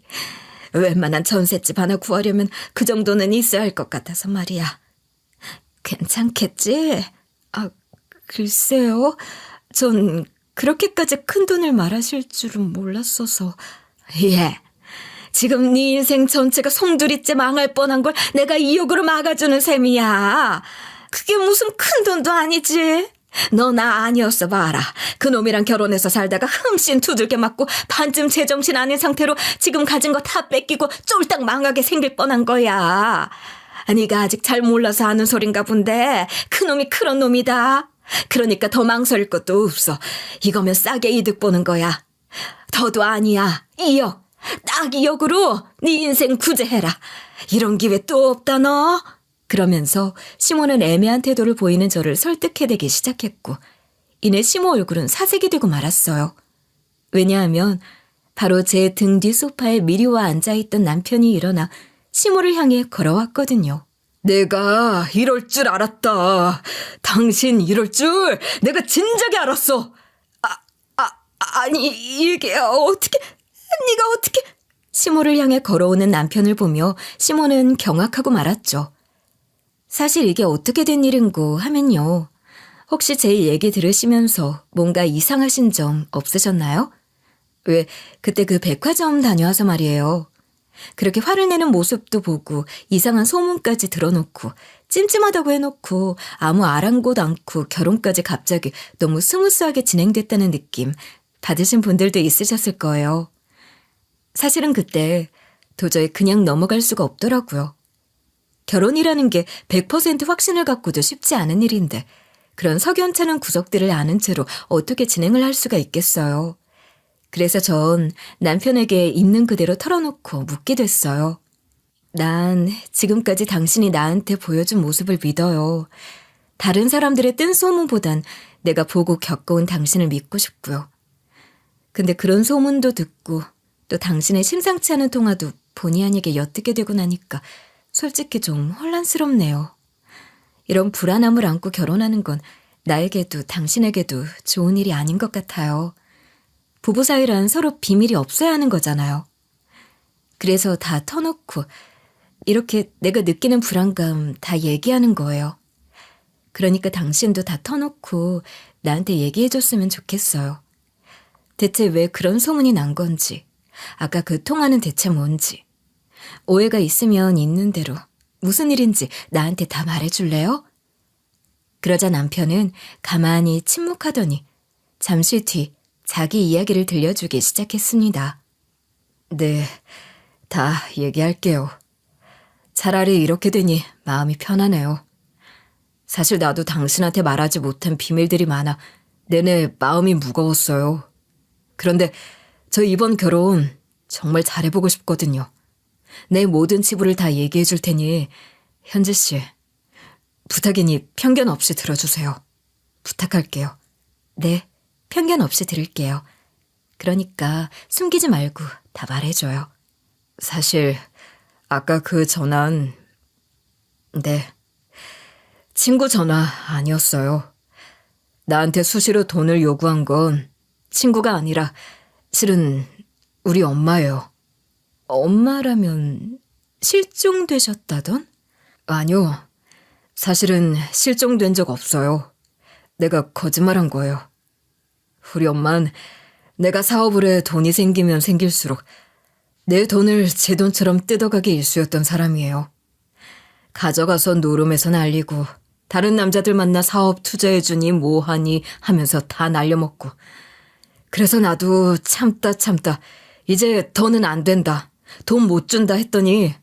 웬만한 전셋집 하나 구하려면 그 정도는 있어야 할 것 같아서 말이야. 괜찮겠지? 글쎄요. 전 그렇게까지 큰 돈을 말하실 줄은 몰랐어서. 예. 지금 네 인생 전체가 송두리째 망할 뻔한 걸 내가 이욕으로 막아주는 셈이야. 그게 무슨 큰 돈도 아니지. 너 나 아니었어 봐라. 그놈이랑 결혼해서 살다가 흠씬 두들겨 맞고 반쯤 제정신 아닌 상태로 지금 가진 거 다 뺏기고 쫄딱 망하게 생길 뻔한 거야. 네가 아직 잘 몰라서 하는 소린가 본데 그놈이 그런 놈이다. 그러니까 더 망설일 것도 없어. 이거면 싸게 이득 보는 거야. 더도 아니야. 2억. 딱 2억으로 네 인생 구제해라. 이런 기회 또 없다 너. 그러면서 시모는 애매한 태도를 보이는 저를 설득해대기 시작했고 이내 시모 얼굴은 사색이 되고 말았어요. 왜냐하면 바로 제 등 뒤 소파에 미리 와 앉아있던 남편이 일어나 시모를 향해 걸어왔거든요. 내가 이럴 줄 알았다. 당신 이럴 줄 내가 진작에 알았어. 아니 이게 어떻게... 네가 어떻게... 시모를 향해 걸어오는 남편을 보며 시모는 경악하고 말았죠. 사실 이게 어떻게 된 일인고 하면요. 혹시 제 얘기 들으시면서 뭔가 이상하신 점 없으셨나요? 왜 그때 그 백화점 다녀와서 말이에요. 그렇게 화를 내는 모습도 보고 이상한 소문까지 들어놓고 찜찜하다고 해놓고 아무 아랑곳 않고 결혼까지 갑자기 너무 스무스하게 진행됐다는 느낌 받으신 분들도 있으셨을 거예요. 사실은 그때 도저히 그냥 넘어갈 수가 없더라고요. 결혼이라는 게 100% 확신을 갖고도 쉽지 않은 일인데 그런 석연찮은 구석들을 아는 채로 어떻게 진행을 할 수가 있겠어요. 그래서 전 남편에게 있는 그대로 털어놓고 묻게 됐어요. 난 지금까지 당신이 나한테 보여준 모습을 믿어요. 다른 사람들의 뜬 소문보단 내가 보고 겪어온 당신을 믿고 싶고요. 근데 그런 소문도 듣고 또 당신의 심상치 않은 통화도 본의 아니게 엿듣게 되고 나니까 솔직히 좀 혼란스럽네요. 이런 불안함을 안고 결혼하는 건 나에게도 당신에게도 좋은 일이 아닌 것 같아요. 부부 사이란 서로 비밀이 없어야 하는 거잖아요. 그래서 다 터놓고 이렇게 내가 느끼는 불안감 다 얘기하는 거예요. 그러니까 당신도 다 터놓고 나한테 얘기해줬으면 좋겠어요. 대체 왜 그런 소문이 난 건지, 아까 그 통화는 대체 뭔지, 오해가 있으면 있는 대로 무슨 일인지 나한테 다 말해줄래요? 그러자 남편은 가만히 침묵하더니 잠시 뒤 자기 이야기를 들려주기 시작했습니다. 네, 다 얘기할게요. 차라리 이렇게 되니 마음이 편하네요. 사실 나도 당신한테 말하지 못한 비밀들이 많아 내내 마음이 무거웠어요. 그런데 저 이번 결혼 정말 잘해보고 싶거든요. 내 모든 치부를 다 얘기해 줄 테니 현지 씨, 부탁이니 편견 없이 들어주세요. 부탁할게요. 네, 편견 없이 들을게요. 그러니까 숨기지 말고 다 말해줘요. 사실 아까 그 전화는 네, 친구 전화 아니었어요. 나한테 수시로 돈을 요구한 건 친구가 아니라 실은 우리 엄마예요. 엄마라면 실종되셨다던? 아니요. 사실은 실종된 적 없어요. 내가 거짓말한 거예요. 우리 엄만 내가 사업을 해 돈이 생기면 생길수록 내 돈을 제 돈처럼 뜯어가기 일쑤였던 사람이에요. 가져가서 노름에서 날리고 다른 남자들 만나 사업 투자해주니 뭐하니 하면서 다 날려먹고. 그래서 나도 참다 이제 더는 안 된다. 돈 못 준다 했더니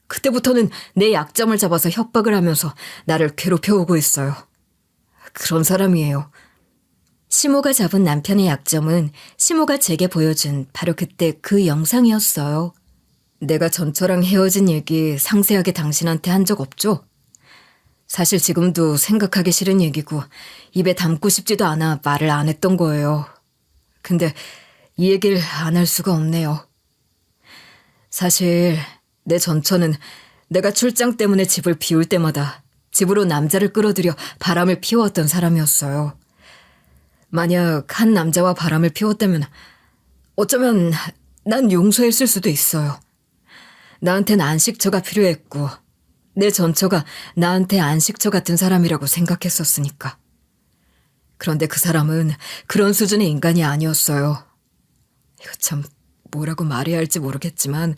그때부터는 내 약점을 잡아서 협박을 하면서 나를 괴롭혀오고 있어요. 그런 사람이에요. 시모가 잡은 남편의 약점은 시모가 제게 보여준 바로 그때 그 영상이었어요. 내가 전처랑 헤어진 얘기 상세하게 당신한테 한 적 없죠? 사실 지금도 생각하기 싫은 얘기고 입에 담고 싶지도 않아 말을 안 했던 거예요. 근데 이 얘기를 안 할 수가 없네요. 사실 내 전처는 내가 출장 때문에 집을 비울 때마다 집으로 남자를 끌어들여 바람을 피워왔던 사람이었어요. 만약 한 남자와 바람을 피웠다면 어쩌면 난 용서했을 수도 있어요. 나한텐 안식처가 필요했고 내 전처가 나한테 안식처 같은 사람이라고 생각했었으니까. 그런데 그 사람은 그런 수준의 인간이 아니었어요. 이거 참 뭐라고 말해야 할지 모르겠지만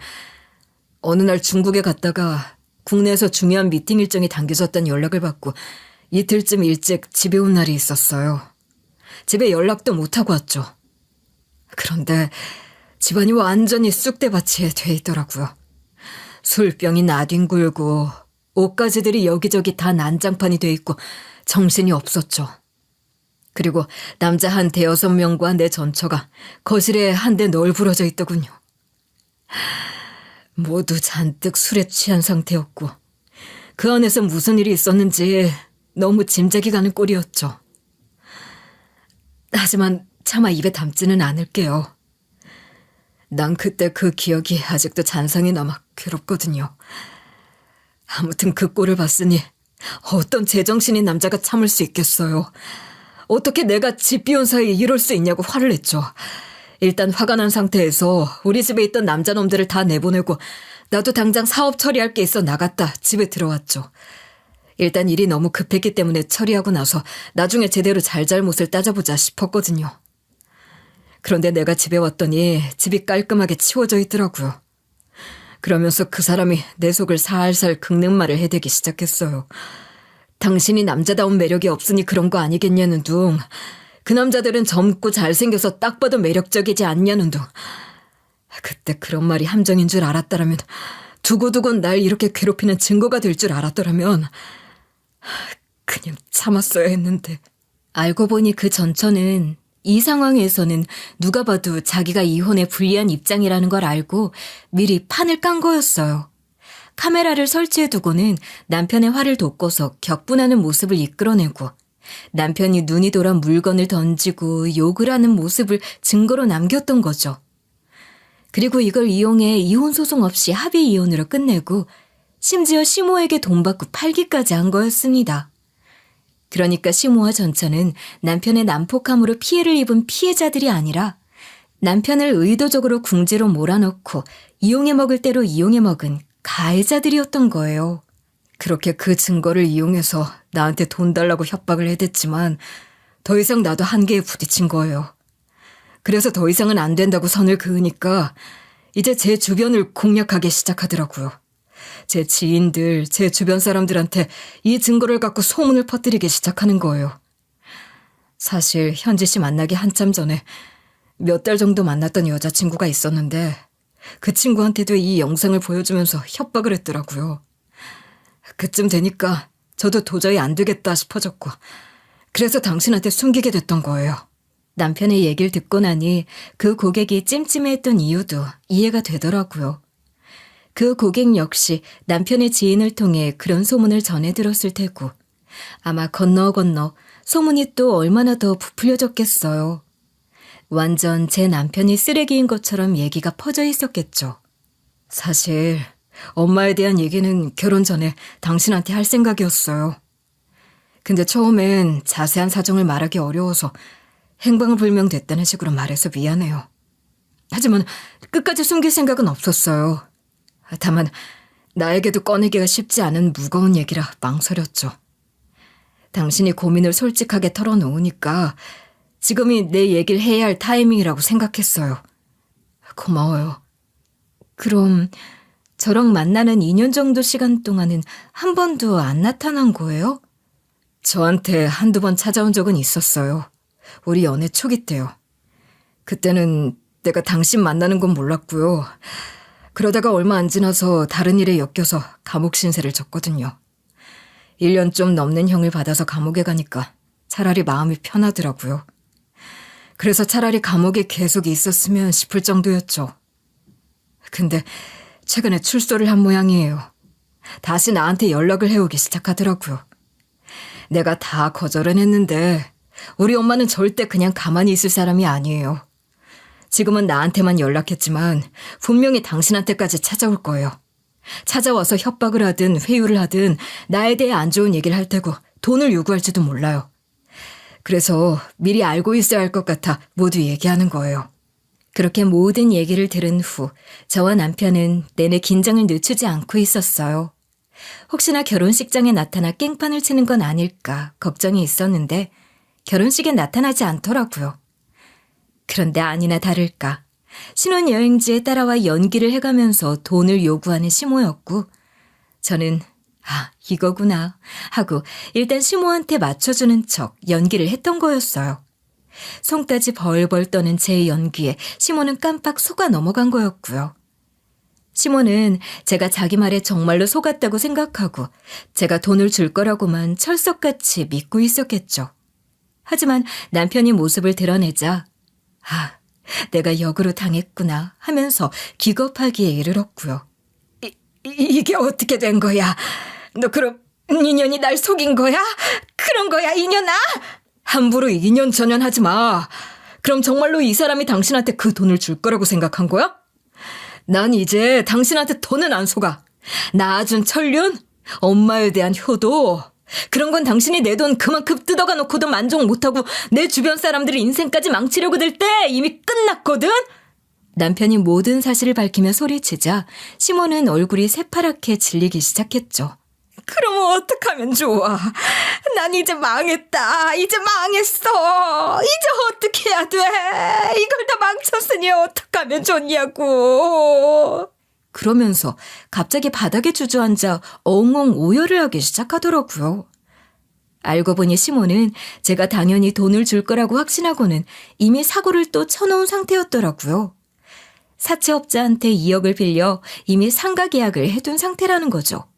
어느 날 중국에 갔다가 국내에서 중요한 미팅 일정이 당겨졌다는 연락을 받고 이틀쯤 일찍 집에 온 날이 있었어요. 집에 연락도 못하고 왔죠. 그런데 집안이 완전히 쑥대밭이 돼 있더라고요. 술병이 나뒹굴고 옷가지들이 여기저기 다 난장판이 돼 있고 정신이 없었죠. 그리고 남자 한 5-6명과 내 전처가 거실에 한데 널브러져 있더군요. 모두 잔뜩 술에 취한 상태였고 그 안에서 무슨 일이 있었는지 너무 짐작이 가는 꼴이었죠. 하지만 차마 입에 담지는 않을게요. 난 그때 그 기억이 아직도 잔상이 남아 괴롭거든요. 아무튼 그 꼴을 봤으니 어떤 제정신인 남자가 참을 수 있겠어요. 어떻게 내가 집 비운 사이에 이럴 수 있냐고 화를 냈죠. 일단 화가 난 상태에서 우리 집에 있던 남자놈들을 다 내보내고 나도 당장 사업 처리할 게 있어 나갔다 집에 들어왔죠. 일단 일이 너무 급했기 때문에 처리하고 나서 나중에 제대로 잘잘못을 따져보자 싶었거든요. 그런데 내가 집에 왔더니 집이 깔끔하게 치워져 있더라고요. 그러면서 그 사람이 내 속을 살살 긁는 말을 해대기 시작했어요. 당신이 남자다운 매력이 없으니 그런 거 아니겠냐는 둥. 그 남자들은 젊고 잘생겨서 딱 봐도 매력적이지 않냐는 둥. 그때 그런 말이 함정인 줄 알았더라면, 두고두고 날 이렇게 괴롭히는 증거가 될 줄 알았더라면 그냥 참았어야 했는데. 알고 보니 그 전처는 이 상황에서는 누가 봐도 자기가 이혼에 불리한 입장이라는 걸 알고 미리 판을 깐 거였어요. 카메라를 설치해두고는 남편의 화를 돋궈서 격분하는 모습을 이끌어내고 남편이 눈이 돌아 물건을 던지고 욕을 하는 모습을 증거로 남겼던 거죠. 그리고 이걸 이용해 이혼 소송 없이 합의 이혼으로 끝내고 심지어 시모에게 돈 받고 팔기까지 한 거였습니다. 그러니까 시모와 전처는 남편의 난폭함으로 피해를 입은 피해자들이 아니라 남편을 의도적으로 궁지로 몰아넣고 이용해 먹을 대로 이용해 먹은 가해자들이었던 거예요. 그렇게 그 증거를 이용해서 나한테 돈 달라고 협박을 해댔지만 더 이상 나도 한계에 부딪힌 거예요. 그래서 더 이상은 안 된다고 선을 그으니까 이제 제 주변을 공략하기 시작하더라고요. 제 지인들, 제 주변 사람들한테 이 증거를 갖고 소문을 퍼뜨리기 시작하는 거예요. 사실 현지 씨 만나기 한참 전에 몇 달 정도 만났던 여자친구가 있었는데 그 친구한테도 이 영상을 보여주면서 협박을 했더라고요. 그쯤 되니까 저도 도저히 안 되겠다 싶어졌고 그래서 당신한테 숨기게 됐던 거예요. 남편의 얘기를 듣고 나니 그 고객이 찜찜해했던 이유도 이해가 되더라고요. 그 고객 역시 남편의 지인을 통해 그런 소문을 전해 들었을 테고 아마 건너 소문이 또 얼마나 더 부풀려졌겠어요. 완전 제 남편이 쓰레기인 것처럼 얘기가 퍼져 있었겠죠. 사실 엄마에 대한 얘기는 결혼 전에 당신한테 할 생각이었어요. 근데 처음엔 자세한 사정을 말하기 어려워서 행방불명됐다는 식으로 말해서 미안해요. 하지만 끝까지 숨길 생각은 없었어요. 다만 나에게도 꺼내기가 쉽지 않은 무거운 얘기라 망설였죠. 당신이 고민을 솔직하게 털어놓으니까 지금이 내 얘기를 해야 할 타이밍이라고 생각했어요. 고마워요. 그럼 저랑 만나는 2년 정도 시간 동안은 한 번도 안 나타난 거예요? 저한테 한두 번 찾아온 적은 있었어요. 우리 연애 초기 때요. 그때는 내가 당신 만나는 건 몰랐고요. 그러다가 얼마 안 지나서 다른 일에 엮여서 감옥 신세를 졌거든요. 1년 좀 넘는 형을 받아서 감옥에 가니까 차라리 마음이 편하더라고요. 그래서 차라리 감옥에 계속 있었으면 싶을 정도였죠. 근데 최근에 출소를 한 모양이에요. 다시 나한테 연락을 해오기 시작하더라고요. 내가 다 거절은 했는데 우리 엄마는 절대 그냥 가만히 있을 사람이 아니에요. 지금은 나한테만 연락했지만 분명히 당신한테까지 찾아올 거예요. 찾아와서 협박을 하든 회유를 하든 나에 대해 안 좋은 얘기를 할 테고 돈을 요구할지도 몰라요. 그래서 미리 알고 있어야 할 것 같아 모두 얘기하는 거예요. 그렇게 모든 얘기를 들은 후 저와 남편은 내내 긴장을 늦추지 않고 있었어요. 혹시나 결혼식장에 나타나 깽판을 치는 건 아닐까 걱정이 있었는데 결혼식에 나타나지 않더라고요. 그런데 아니나 다를까 신혼여행지에 따라와 연기를 해가면서 돈을 요구하는 시모였고, 저는 이거구나 하고 일단 시모한테 맞춰주는 척 연기를 했던 거였어요. 손까지 벌벌 떠는 제 연기에 시모는 깜빡 속아 넘어간 거였고요. 시모는 제가 자기 말에 정말로 속았다고 생각하고 제가 돈을 줄 거라고만 철석같이 믿고 있었겠죠. 하지만 남편이 모습을 드러내자 내가 역으로 당했구나 하면서 기겁하기에 이르렀고요. 이게 어떻게 된 거야? 너 그럼 인연이 날 속인 거야? 그런 거야 인연아? 함부로 인연 전연하지 마. 그럼 정말로 이 사람이 당신한테 그 돈을 줄 거라고 생각한 거야? 난 이제 당신한테 더는 안 속아. 낳아준 천륜, 엄마에 대한 효도, 그런 건 당신이 내 돈 그만큼 뜯어가 놓고도 만족 못하고 내 주변 사람들의 인생까지 망치려고 들 때 이미 끝났거든? 남편이 모든 사실을 밝히며 소리치자 시몬은 얼굴이 새파랗게 질리기 시작했죠. 그럼 어떡하면 좋아? 난 이제 망했다. 이제 망했어. 이제 어떻게 해야 돼? 이걸 다 망쳤으니 어떡하면 좋냐고. 그러면서 갑자기 바닥에 주저앉아 엉엉 오열을 하기 시작하더라고요. 알고 보니 시몬은 제가 당연히 돈을 줄 거라고 확신하고는 이미 사고를 또 쳐놓은 상태였더라고요. 사채업자한테 2억을 빌려 이미 상가 계약을 해둔 상태라는 거죠.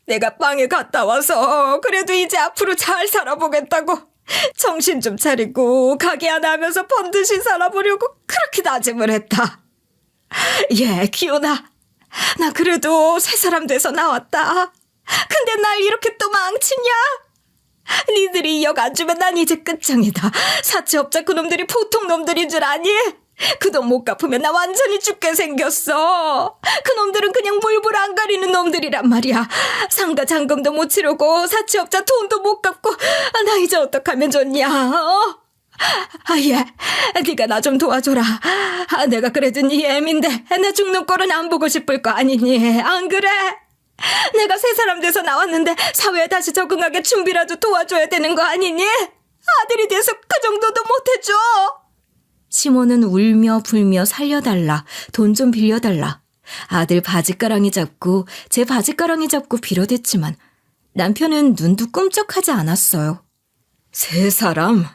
내가 빵에 갔다 와서 그래도 이제 앞으로 잘 살아보겠다고 정신 좀 차리고 가게 하나 하면서 번듯이 살아보려고 그렇게 다짐을 했다. 기훈아, 나 그래도 새 사람 돼서 나왔다. 근데 날 이렇게 또 망치냐? 니들이 2억 안 주면 난 이제 끝장이다. 사채업자 그놈들이 보통 놈들인 줄 아니? 그 돈 못 갚으면 나 완전히 죽게 생겼어. 그놈들은 그냥 물불 안 가리는 놈들이란 말이야. 상가 잔금도 못 치르고 사채업자 돈도 못 갚고 나 이제 어떡하면 좋냐? 네가 나 좀 도와줘라. 내가 그래도 네 애민데 나 죽는 꼴은 안 보고 싶을 거 아니니? 안 그래? 내가 새 사람 돼서 나왔는데 사회에 다시 적응하게 준비라도 도와줘야 되는 거 아니니? 아들이 돼서 그 정도도 못해줘. 시몬은 울며 불며 살려달라, 돈 좀 빌려달라. 아들 바지가랑이 잡고 제 바지가랑이 잡고 빌어댔지만 남편은 눈도 꿈쩍하지 않았어요. 새 사람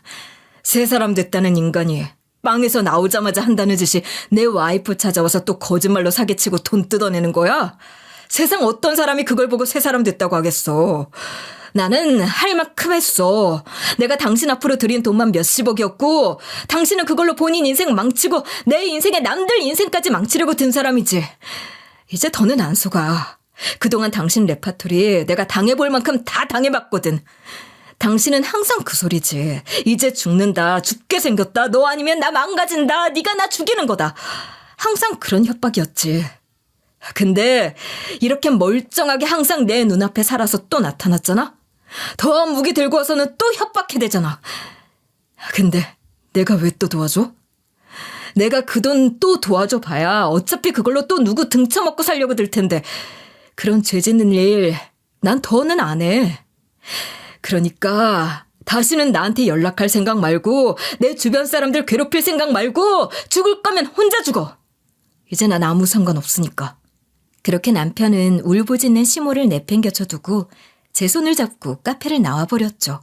됐다는 인간이 빵에서 나오자마자 한다는 짓이 내 와이프 찾아와서 또 거짓말로 사기치고 돈 뜯어내는 거야? 세상 어떤 사람이 그걸 보고 새 사람 됐다고 하겠어. 나는 할 만큼 했어. 내가 당신 앞으로 들인 돈만 몇십억이었고 당신은 그걸로 본인 인생 망치고 내 인생에 남들 인생까지 망치려고 든 사람이지. 이제 더는 안 속아. 그동안 당신 레파토리 내가 당해볼 만큼 다 당해봤거든. 당신은 항상 그 소리지. 이제 죽는다, 죽게 생겼다, 너 아니면 나 망가진다, 네가 나 죽이는 거다. 항상 그런 협박이었지. 근데 이렇게 멀쩡하게 항상 내 눈앞에 살아서 또 나타났잖아? 더한 무기 들고 와서는 또 협박해대잖아. 근데 내가 왜 또 도와줘? 내가 그 돈 또 도와줘 봐야 어차피 그걸로 또 누구 등쳐먹고 살려고 들 텐데 그런 죄 짓는 일 난 더는 안 해. 그러니까 다시는 나한테 연락할 생각 말고 내 주변 사람들 괴롭힐 생각 말고 죽을 거면 혼자 죽어. 이제 난 아무 상관없으니까. 그렇게 남편은 울부짖는 시모를 내팽겨쳐두고 제 손을 잡고 카페를 나와버렸죠.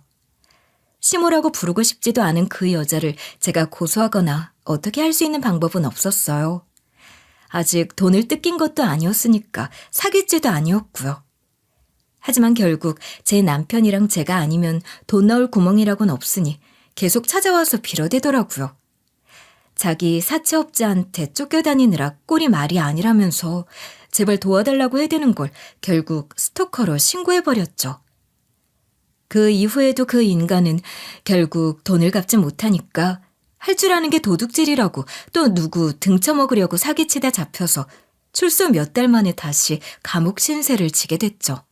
시모라고 부르고 싶지도 않은 그 여자를 제가 고소하거나 어떻게 할 수 있는 방법은 없었어요. 아직 돈을 뜯긴 것도 아니었으니까 사기죄도 아니었고요. 하지만 결국 제 남편이랑 제가 아니면 돈 나올 구멍이라고는 없으니 계속 찾아와서 빌어대더라고요. 자기 사채업자한테 쫓겨다니느라 꼴이 말이 아니라면서 제발 도와달라고 해대는 걸 결국 스토커로 신고해버렸죠. 그 이후에도 그 인간은 결국 돈을 갚지 못하니까 할 줄 아는 게 도둑질이라고 또 누구 등쳐먹으려고 사기치다 잡혀서 출소 몇 달 만에 다시 감옥 신세를 지게 됐죠.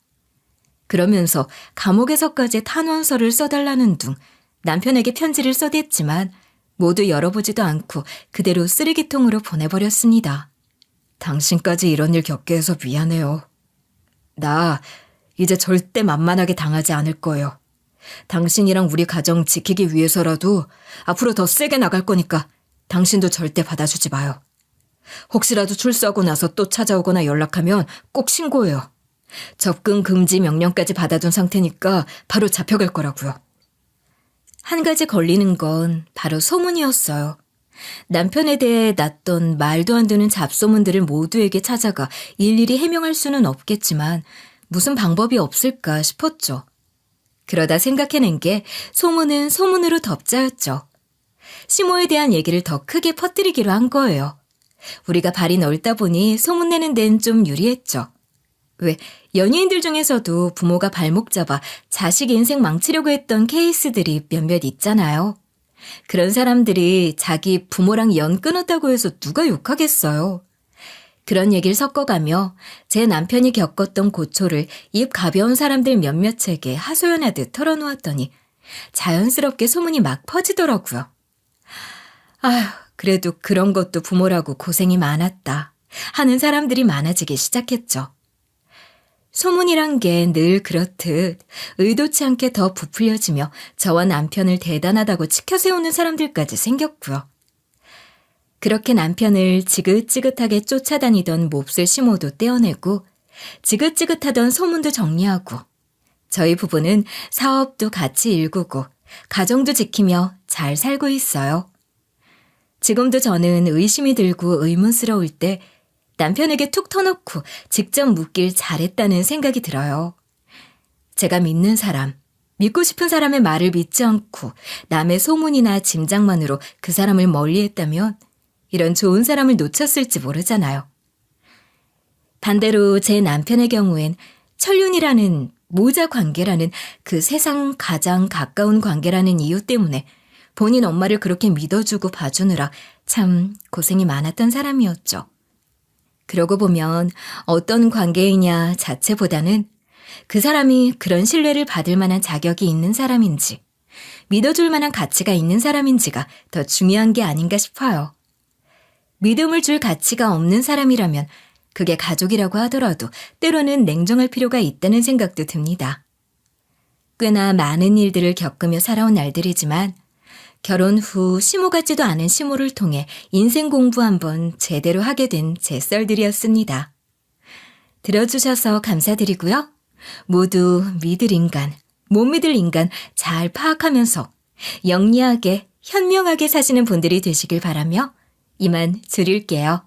그러면서 감옥에서까지 탄원서를 써달라는 둥 남편에게 편지를 써댔지만 모두 열어보지도 않고 그대로 쓰레기통으로 보내버렸습니다. 당신까지 이런 일 겪게 해서 미안해요. 나 이제 절대 만만하게 당하지 않을 거예요. 당신이랑 우리 가정 지키기 위해서라도 앞으로 더 세게 나갈 거니까 당신도 절대 받아주지 마요. 혹시라도 출소하고 나서 또 찾아오거나 연락하면 꼭 신고해요. 접근 금지 명령까지 받아둔 상태니까 바로 잡혀갈 거라고요. 한 가지 걸리는 건 바로 소문이었어요. 남편에 대해 났던 말도 안 되는 잡소문들을 모두에게 찾아가 일일이 해명할 수는 없겠지만 무슨 방법이 없을까 싶었죠. 그러다 생각해낸 게 소문은 소문으로 덮자였죠. 시모에 대한 얘기를 더 크게 퍼뜨리기로 한 거예요. 우리가 발이 넓다 보니 소문내는 데는 좀 유리했죠. 왜 연예인들 중에서도 부모가 발목 잡아 자식 인생 망치려고 했던 케이스들이 몇몇 있잖아요. 그런 사람들이 자기 부모랑 연 끊었다고 해서 누가 욕하겠어요. 그런 얘기를 섞어가며 제 남편이 겪었던 고초를 입 가벼운 사람들 몇몇에게 하소연하듯 털어놓았더니 자연스럽게 소문이 막 퍼지더라고요. 아휴, 그래도 그런 것도 부모라고 고생이 많았다 하는 사람들이 많아지기 시작했죠. 소문이란 게 늘 그렇듯 의도치 않게 더 부풀려지며 저와 남편을 대단하다고 치켜세우는 사람들까지 생겼고요. 그렇게 남편을 지긋지긋하게 쫓아다니던 몹쓸 시모도 떼어내고 지긋지긋하던 소문도 정리하고 저희 부부는 사업도 같이 일구고 가정도 지키며 잘 살고 있어요. 지금도 저는 의심이 들고 의문스러울 때 남편에게 툭 터놓고 직접 묻길 잘했다는 생각이 들어요. 제가 믿는 사람, 믿고 싶은 사람의 말을 믿지 않고 남의 소문이나 짐작만으로 그 사람을 멀리했다면 이런 좋은 사람을 놓쳤을지 모르잖아요. 반대로 제 남편의 경우엔 천륜이라는 모자 관계라는 그 세상 가장 가까운 관계라는 이유 때문에 본인 엄마를 그렇게 믿어주고 봐주느라 참 고생이 많았던 사람이었죠. 그러고 보면 어떤 관계이냐 자체보다는 그 사람이 그런 신뢰를 받을 만한 자격이 있는 사람인지 믿어줄 만한 가치가 있는 사람인지가 더 중요한 게 아닌가 싶어요. 믿음을 줄 가치가 없는 사람이라면 그게 가족이라고 하더라도 때로는 냉정할 필요가 있다는 생각도 듭니다. 꽤나 많은 일들을 겪으며 살아온 날들이지만 결혼 후 시모 같지도 않은 시모를 통해 인생 공부 한번 제대로 하게 된 제 썰들이었습니다. 들어주셔서 감사드리고요. 모두 믿을 인간, 못 믿을 인간 잘 파악하면서 영리하게, 현명하게 사시는 분들이 되시길 바라며 이만 줄일게요.